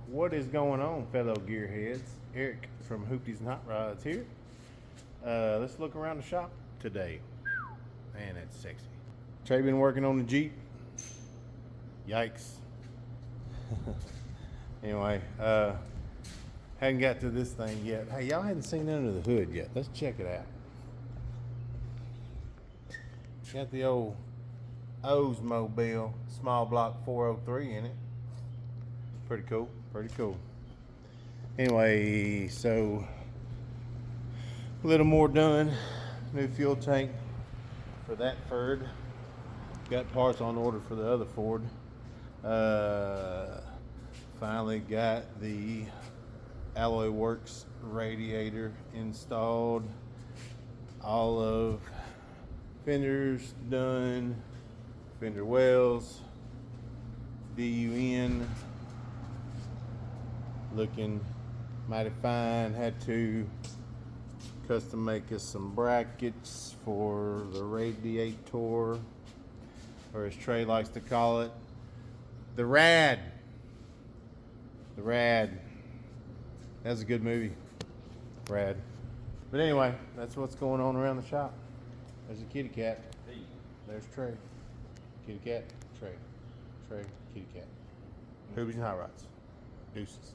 What is going on, fellow gearheads? Eric from Hoopties and Hot Rods here. Let's look around the shop today. Man, that's sexy. Trey been working on the Jeep. Yikes. Anyway, hadn't got to this thing yet. Hey, y'all hadn't seen under the hood yet. Let's check it out. Got the old Oldsmobile small block 403 in it. Pretty cool, pretty cool. Anyway, so a little more done. New fuel tank for that Ford. Got parts on order for the other Ford. Finally got the Alloy Works radiator installed. All of fenders done. Fender wells. DUN. Looking mighty fine. Had to custom make us some brackets for the radiator, or as Trey likes to call it, the rad. The Rad. That's a good movie. Rad. But anyway, that's what's going on around the shop. There's a kitty cat. There's Trey. Kitty cat. Trey. Trey. Kitty cat. Hoopties and Hot Rods. Deuces.